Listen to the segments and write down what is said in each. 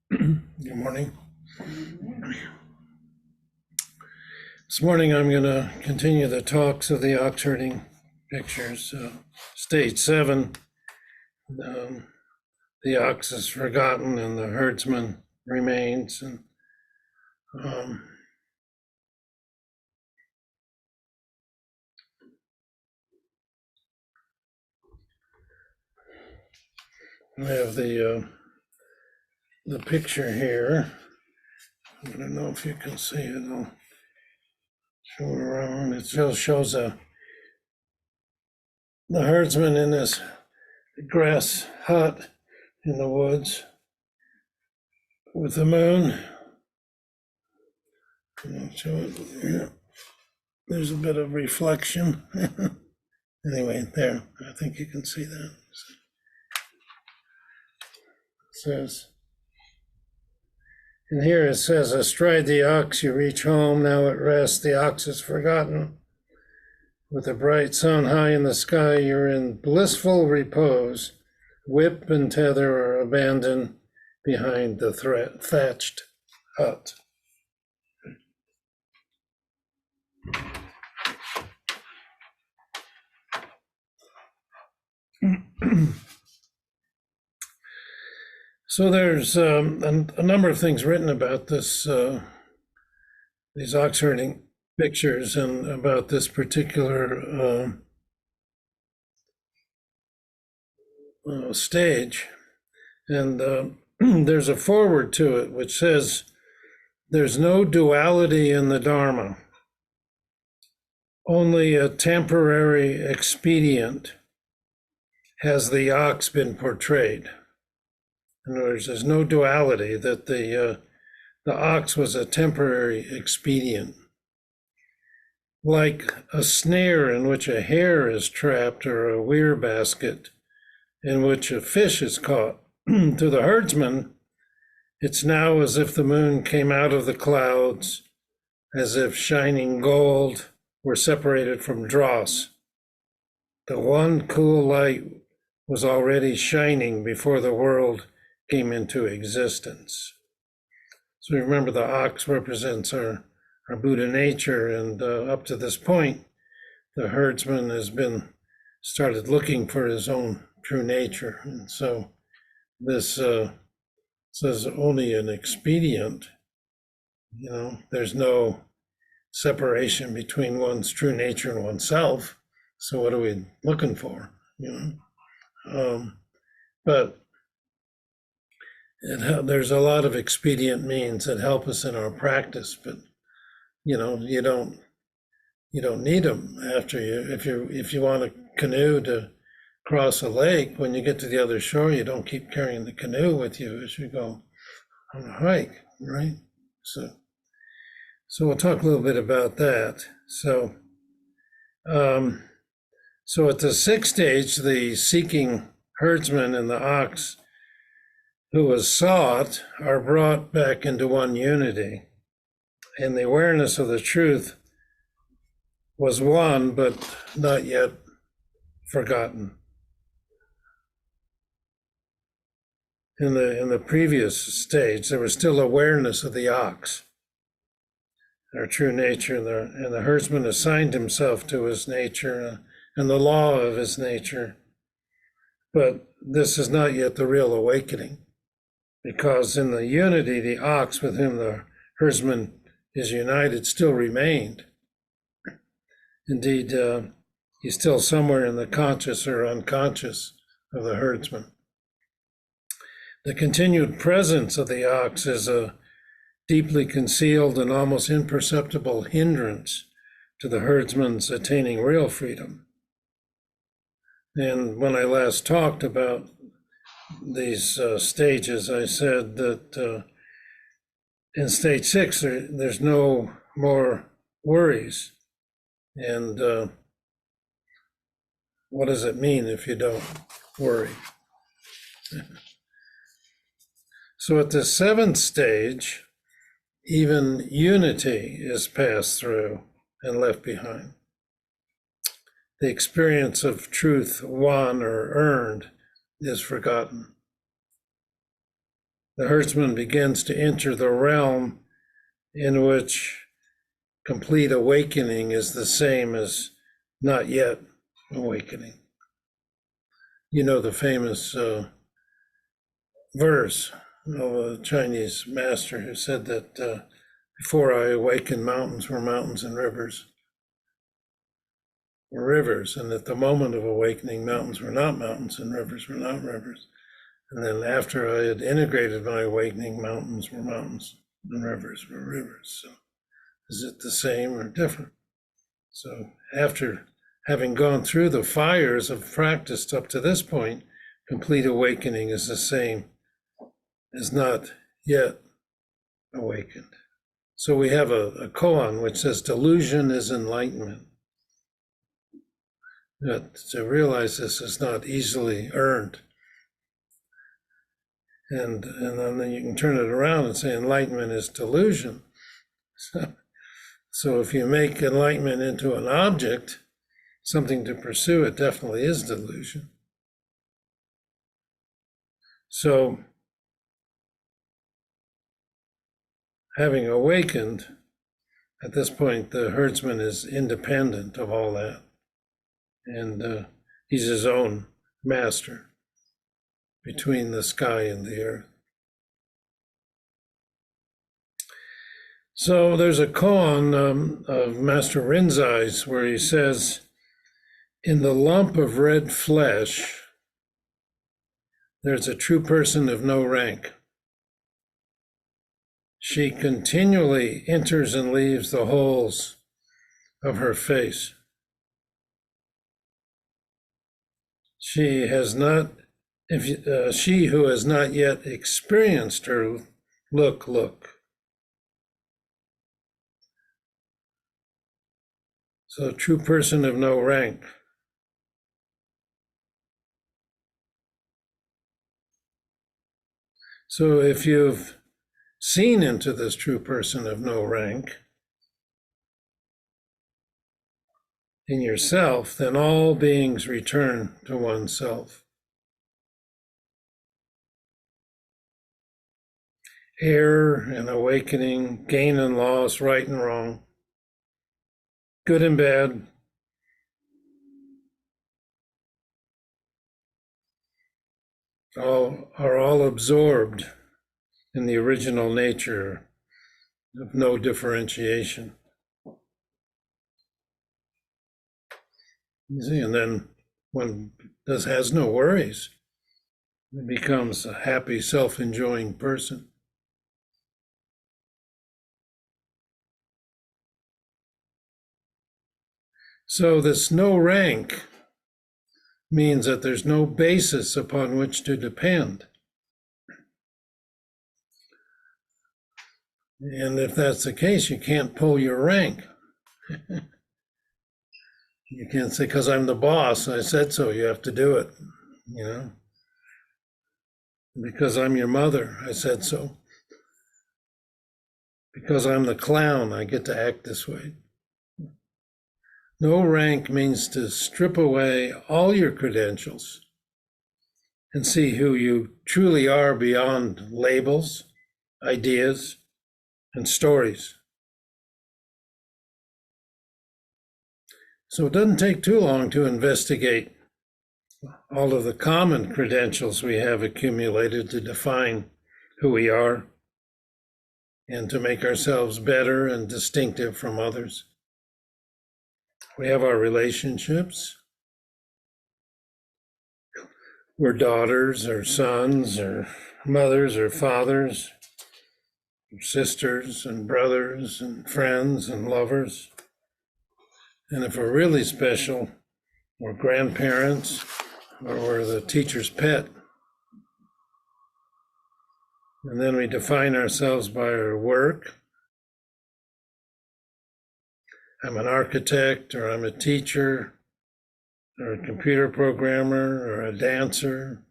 Good morning. This morning I'm going to continue the talks of the Ox-Herding Pictures, stage 7. The ox is forgotten and the herdsman remains. And I have the picture here. I don't know if you can see it. I'll show it around. It shows the herdsman in this grass hut in the woods with the moon. I'll show it here. There's a bit of reflection. Anyway, there, I think you can see that. It says, and here it says, astride the ox you reach home, now at rest, the ox is forgotten. With the bright sun high in the sky, you're in blissful repose. Whip and tether are abandoned behind the thatched hut. So there's a number of things written about this, these ox herding pictures, and about this particular stage. And there's a foreword to it which says, there's no duality in the Dharma, only a temporary expedient has the ox been portrayed. In other words, there's no duality, that the ox was a temporary expedient. Like a snare in which a hare is trapped, or a weir basket in which a fish is caught. To the herdsman, it's now as if the moon came out of the clouds, as if shining gold were separated from dross. The one cool light was already shining before the world came into existence. So remember, the ox represents our Buddha nature, and up to this point, the herdsman has started looking for his own true nature. And so this says only an expedient, there's no separation between one's true nature and oneself. So what are we looking for, but there's a lot of expedient means that help us in our practice, but you don't need them after if you want a canoe to cross a lake. When you get to the other shore, you don't keep carrying the canoe with you as you go on a hike, right? So we'll talk a little bit about that. So at the sixth stage, the seeking herdsman and the ox who was sought are brought back into one unity. And the awareness of the truth was one, but not yet forgotten. In the previous stage, there was still awareness of the ox, our true nature, and the herdsman assigned himself to his nature and the law of his nature. But this is not yet the real awakening, because in the unity, the ox with whom the herdsman is united still remained. Indeed, he's still somewhere in the conscious or unconscious of the herdsman. The continued presence of the ox is a deeply concealed and almost imperceptible hindrance to the herdsman's attaining real freedom. And when I last talked about these stages, I said that in stage 6, there's no more worries. And what does it mean if you don't worry? So at the 7th stage, even unity is passed through and left behind. The experience of truth won or earned is forgotten. the herdsman begins to enter the realm in which complete awakening is the same as not yet awakening. You know the famous verse of a Chinese master who said that before I awakened, mountains were mountains and rivers were rivers, and at the moment of awakening, mountains were not mountains and rivers were not rivers. And then after I had integrated my awakening, mountains were mountains and rivers were rivers. So is it the same or different? So after having gone through the fires of practice up to this point, complete awakening is the same as not yet awakened. So we have a koan which says delusion is enlightenment. That to realize this is not easily earned. And then you can turn it around and say enlightenment is delusion. So if you make enlightenment into an object, something to pursue, it definitely is delusion. So having awakened, at this point, the herdsman is independent of all that. And he's his own master between the sky and the earth. So there's a koan of Master Rinzai's where he says, in the lump of red flesh, there's a true person of no rank. She continually enters and leaves the holes of her face. She has not, she who has not yet experienced her look. So, true person of no rank. So, if you've seen into this true person of no rank in yourself, then all beings return to oneself. Error and awakening, gain and loss, right and wrong, good and bad, are all absorbed in the original nature of no differentiation. You see, and then one has no worries, it becomes a happy, self-enjoying person. So this no rank means that there's no basis upon which to depend. And if that's the case, you can't pull your rank. You can't say, because I'm the boss, I said so, you have to do it, you know. Because I'm your mother, I said so. Because I'm the clown, I get to act this way. No rank means to strip away all your credentials and see who you truly are beyond labels, ideas, and stories. So it doesn't take too long to investigate all of the common credentials we have accumulated to define who we are and to make ourselves better and distinctive from others. We have our relationships. We're daughters or sons or mothers or fathers, or sisters and brothers and friends and lovers. And if we're really special, we're grandparents or we're the teacher's pet. And then we define ourselves by our work. I'm an architect, or I'm a teacher, or a computer programmer, or a dancer,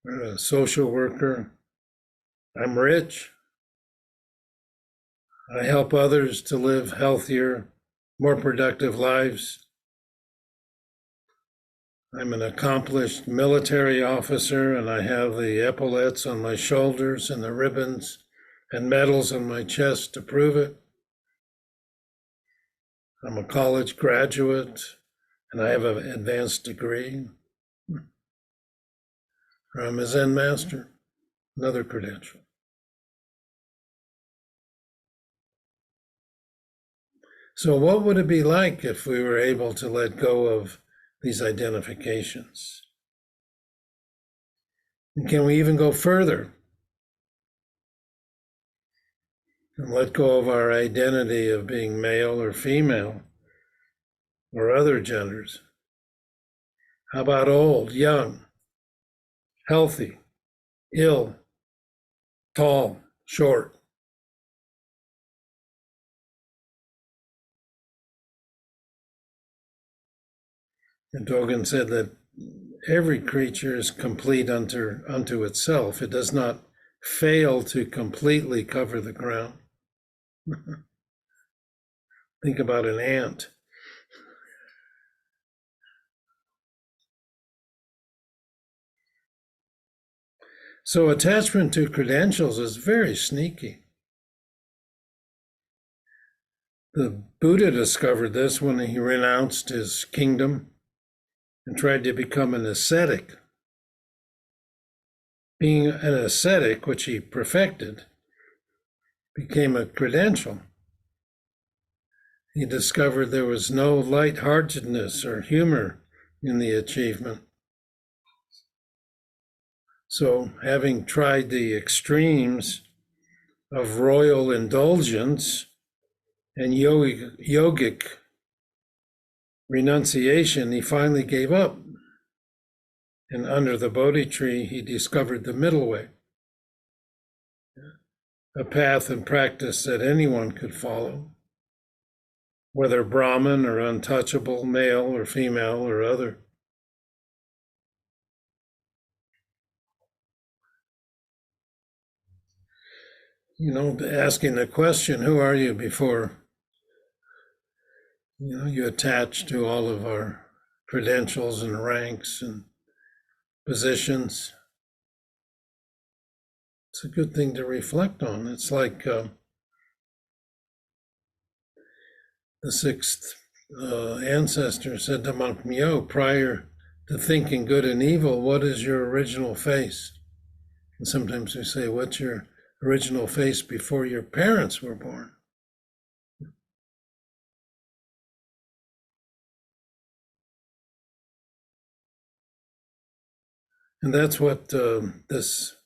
or a social worker. I'm rich. I help others to live healthier, more productive lives. I'm an accomplished military officer, and I have the epaulets on my shoulders and the ribbons and medals on my chest to prove it. I'm a college graduate, and I have an advanced degree. Or I'm a Zen master, another credential. So, what would it be like if we were able to let go of these identifications? And can we even go further and let go of our identity of being male or female or other genders? How about old, young, healthy, ill, tall, short? And Dogen said that every creature is complete unto itself. It does not fail to completely cover the ground. Think about an ant. So attachment to credentials is very sneaky. The Buddha discovered this when he renounced his kingdom and tried to become an ascetic. Being an ascetic, which he perfected, became a credential. He discovered there was no lightheartedness or humor in the achievement. So, having tried the extremes of royal indulgence and yogic renunciation, he finally gave up. And under the Bodhi tree, he discovered the middle way, a path and practice that anyone could follow, whether Brahmin or untouchable, male or female or other. Asking the question, who are you, before you attach to all of our credentials and ranks and positions. It's a good thing to reflect on. It's like the sixth ancestor said to Monk Myo, prior to thinking good and evil, what is your original face? And sometimes we say, what's your original face before your parents were born? And that's what this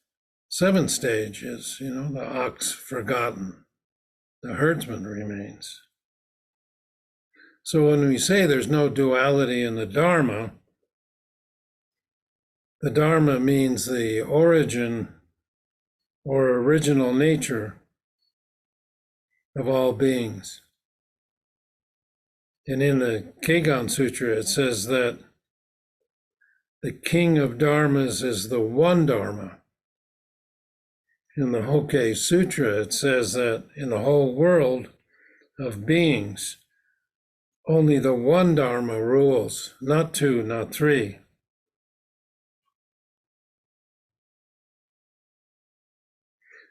seventh stage is, the ox forgotten, the herdsman remains. So when we say there's no duality in the Dharma means the origin or original nature of all beings. And in the Kegon Sutra, it says that the king of dharmas is the one dharma. In the Hokke Sutra, it says that in the whole world of beings, only the one dharma rules, not two, not three.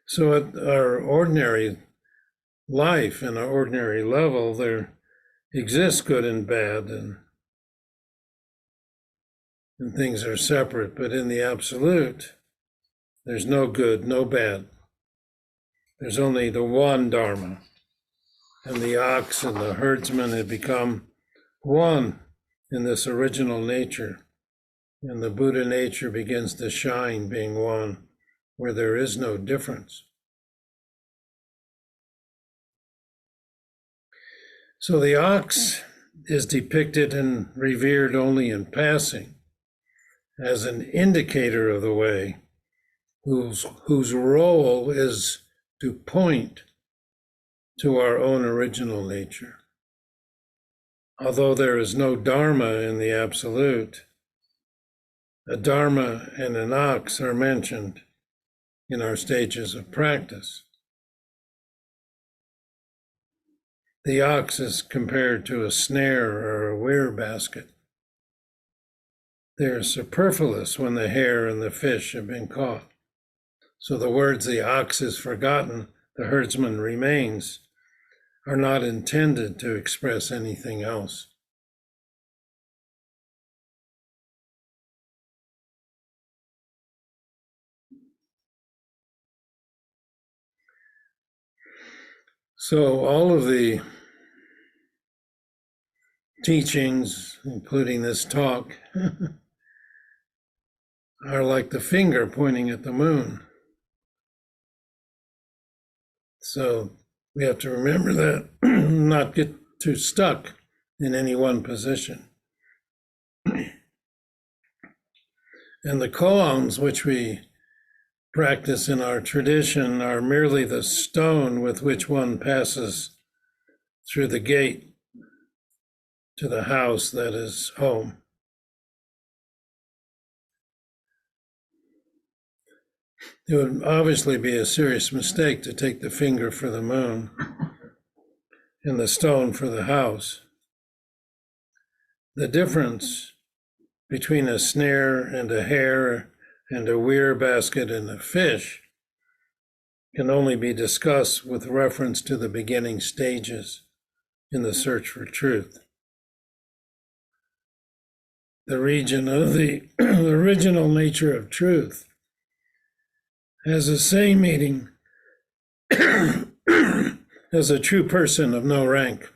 So at our ordinary life and our ordinary level, there exists good and bad, and things are separate. But in the absolute, there's no good, no bad. There's only the one Dharma. And the ox and the herdsman have become one in this original nature. And the Buddha nature begins to shine, being one, where there is no difference. So the ox is depicted and revered only in passing as an indicator of the way, whose role is to point to our own original nature. Although there is no dharma in the absolute, a dharma and an ox are mentioned in our stages of practice. The ox is compared to a snare or a weir basket. they are superfluous when the hare and the fish have been caught. So the words, the ox is forgotten, the herdsman remains, are not intended to express anything else. So all of the teachings, including this talk, are like the finger pointing at the moon. So we have to remember that, not get too stuck in any one position. And the koans which we practice in our tradition are merely the stone with which one passes through the gate to the house that is home. It would obviously be a serious mistake to take the finger for the moon and the stone for the house. The difference between a snare and a hare and a weir basket and a fish can only be discussed with reference to the beginning stages in the search for truth. The region of the original nature of truth has the same meaning as a true person of no rank,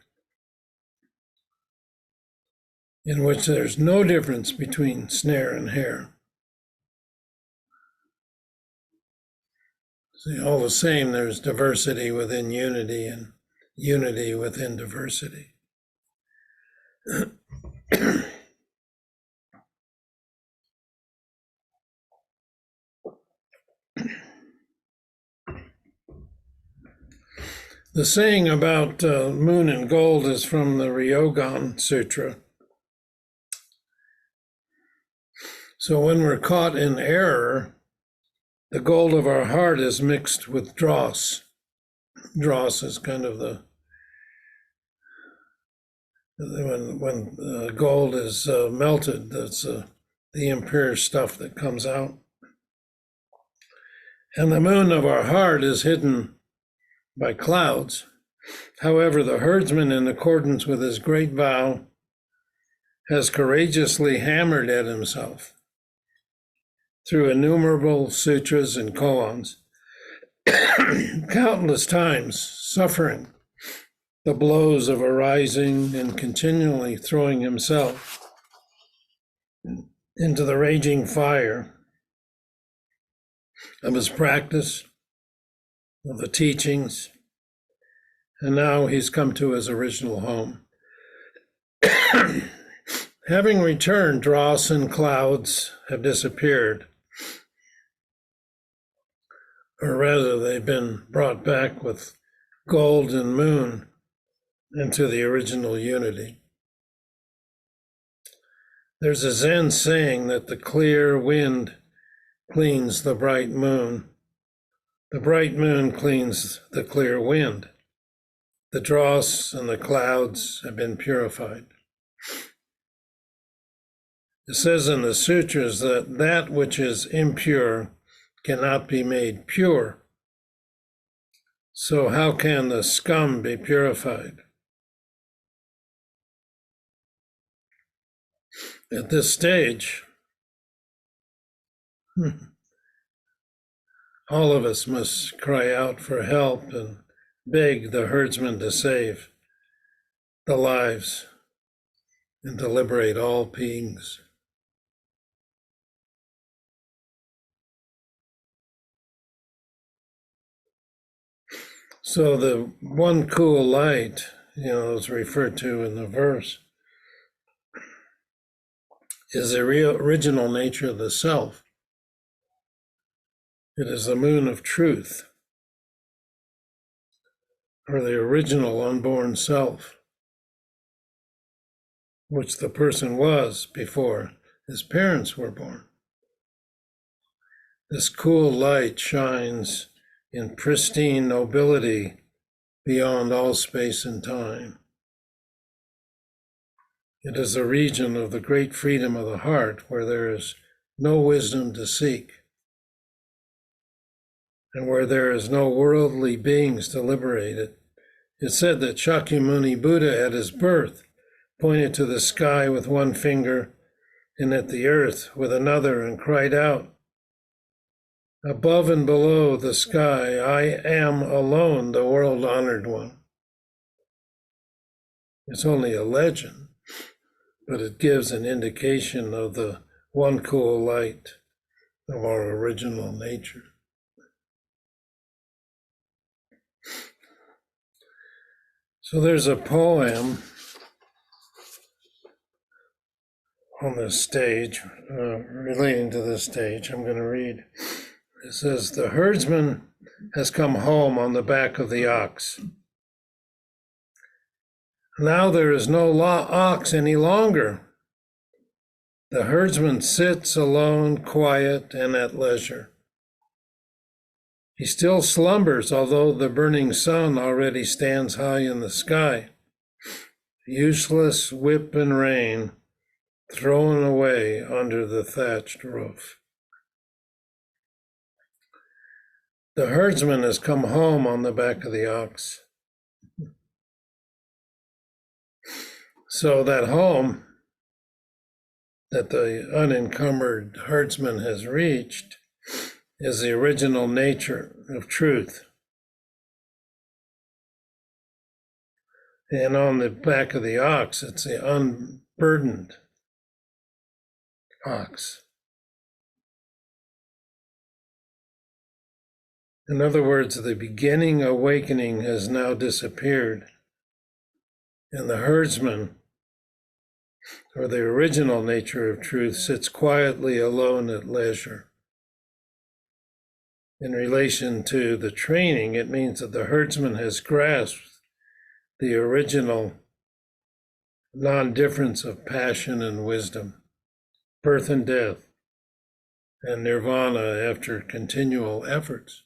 in which there's no difference between snare and hare. See, all the same, there's diversity within unity and unity within diversity. The saying about moon and gold is from the Ryogan Sutra. So when we're caught in error, the gold of our heart is mixed with dross. Dross is kind of when gold is melted, that's the impure stuff that comes out. And the moon of our heart is hidden by clouds. However, the herdsman, in accordance with his great vow, has courageously hammered at himself through innumerable sutras and koans, countless times, suffering the blows of arising and continually throwing himself into the raging fire of his practice, of the teachings, and now he's come to his original home. Having returned, dross and clouds have disappeared, or rather, they've been brought back with gold and moon into the original unity. There's a Zen saying that the clear wind cleans the bright moon. The bright moon cleans the clear wind. The dross and the clouds have been purified. It says in the sutras that that which is impure cannot be made pure. So how can the scum be purified? At this stage, all of us must cry out for help and beg the herdsman to save the lives and to liberate all beings. So the one cool light, is referred to in the verse, is the real original nature of the self. It is the moon of truth, or the original unborn self, which the person was before his parents were born. This cool light shines in pristine nobility beyond all space and time. It is a region of the great freedom of the heart where there is no wisdom to seek, and where there is no worldly beings to liberate it. It's said that Shakyamuni Buddha at his birth pointed to the sky with one finger and at the earth with another and cried out, "Above and below the sky, I am alone, the world-honored one." It's only a legend, but it gives an indication of the one cool light of our original nature. So there's a poem on the stage, relating to this stage. I'm going to read. It says, "The herdsman has come home on the back of the ox. Now there is no ox any longer. The herdsman sits alone, quiet, and at leisure. He still slumbers, although the burning sun already stands high in the sky. Useless whip and rein thrown away under the thatched roof." The herdsman has come home on the back of the ox. So that home that the unencumbered herdsman has reached is the original nature of truth. And on the back of the ox, it's the unburdened ox. In other words, the beginning awakening has now disappeared, and the herdsman, or the original nature of truth, sits quietly alone at leisure. In relation to the training, it means that the herdsman has grasped the original non-difference of passion and wisdom, birth and death, and nirvana after continual efforts.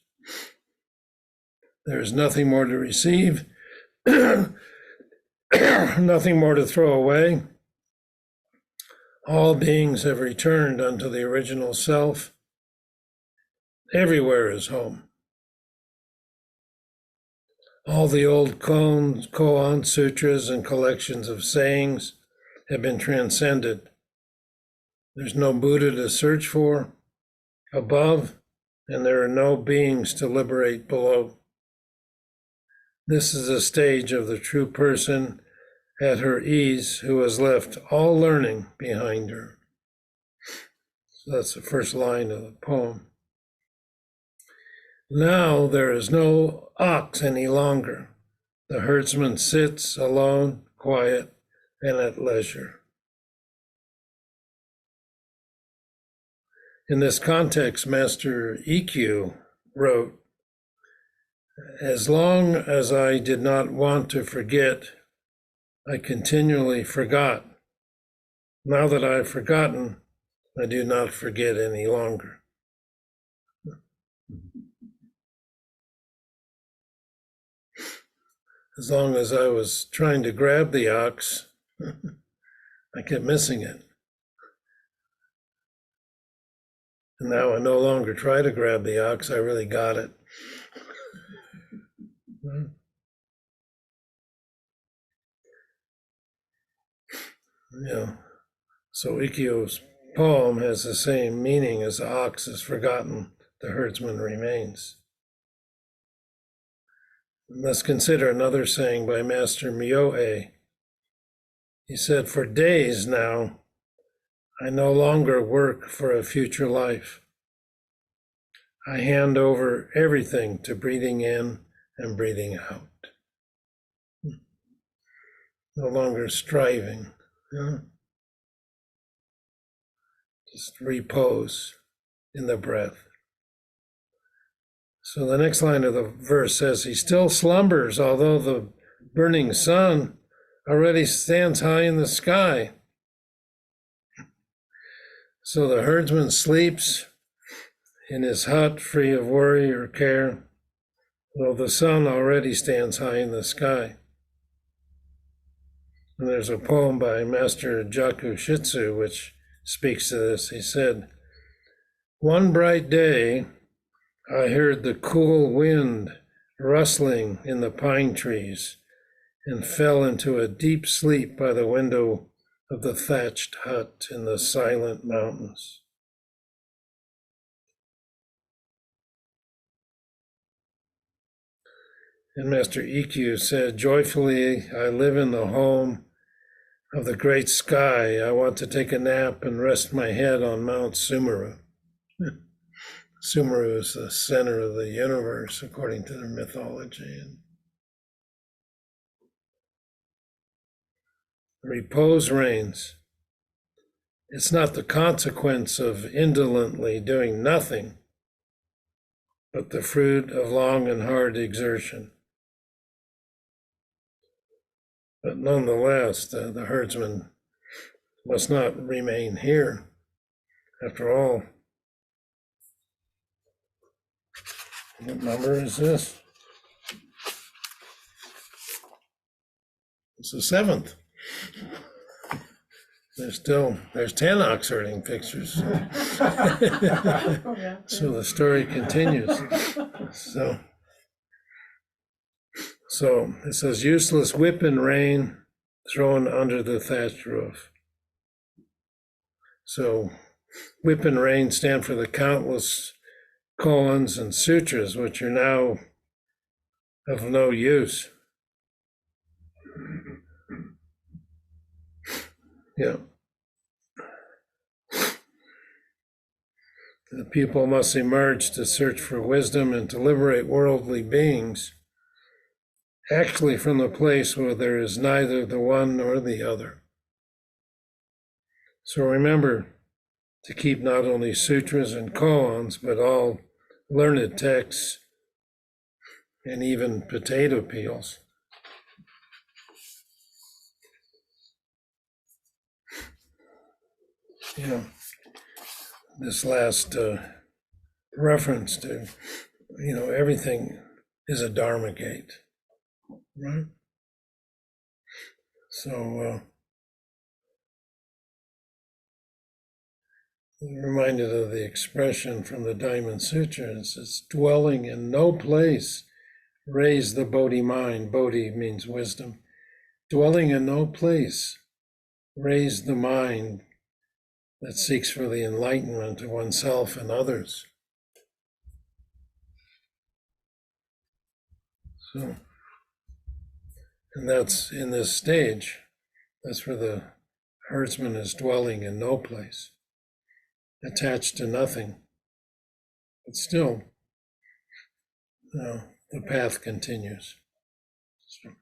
There is nothing more to receive, nothing more to throw away. All beings have returned unto the original self. Everywhere is home. All the old koan sutras and collections of sayings have been transcended. There's no Buddha to search for above, and there are no beings to liberate below. This is a stage of the true person at her ease who has left all learning behind her. So that's the first line of the poem. Now there is no ox any longer. The herdsman sits alone, quiet, and at leisure. In this context, Master EQ wrote, "As long as I did not want to forget, I continually forgot. Now that I've forgotten, I do not forget any longer." As long as I was trying to grab the ox, I kept missing it. And now I no longer try to grab the ox, I really got it. Yeah. So Ikkyo's poem has the same meaning as the ox is forgotten, the herdsman remains. Let's consider another saying by Master Myoe. He said, "For days now, I no longer work for a future life. I hand over everything to breathing in and breathing out. No longer striving. Just repose in the breath." So the next line of the verse says, "He still slumbers, although the burning sun already stands high in the sky." So the herdsman sleeps in his hut, free of worry or care, though the sun already stands high in the sky. And there's a poem by Master Jaku Shitsu which speaks to this. He said, "One bright day, I heard the cool wind rustling in the pine trees and fell into a deep sleep by the window of the thatched hut in the silent mountains." And Master Ikkyu said, "Joyfully, I live in the home of the great sky. I want to take a nap and rest my head on Mount Sumeru." Sumeru is the center of the universe, according to their mythology. And repose reigns. It's not the consequence of indolently doing nothing, but the fruit of long and hard exertion. But nonetheless, the herdsman must not remain here. After all, what number is this? It's the 7th. There's 10 ox-herding pictures. So the story continues. So it says, useless whip and rein thrown under the thatched roof. So whip and rein stand for the countless koans and sutras, which are now of no use. Yeah. The people must emerge to search for wisdom and to liberate worldly beings, actually from the place where there is neither the one nor the other. So remember to keep not only sutras and koans, but all learned texts and even potato peels. You know, this last reference to, everything is a Dharma gate, right? So reminded of the expression from the Diamond Sutra. It says, dwelling in no place, raise the Bodhi mind. Bodhi means wisdom. Dwelling in no place, raise the mind that seeks for the enlightenment of oneself and others. So, and that's in this stage, that's where the herdsman is dwelling in no place, attached to nothing. But still, the path continues. So.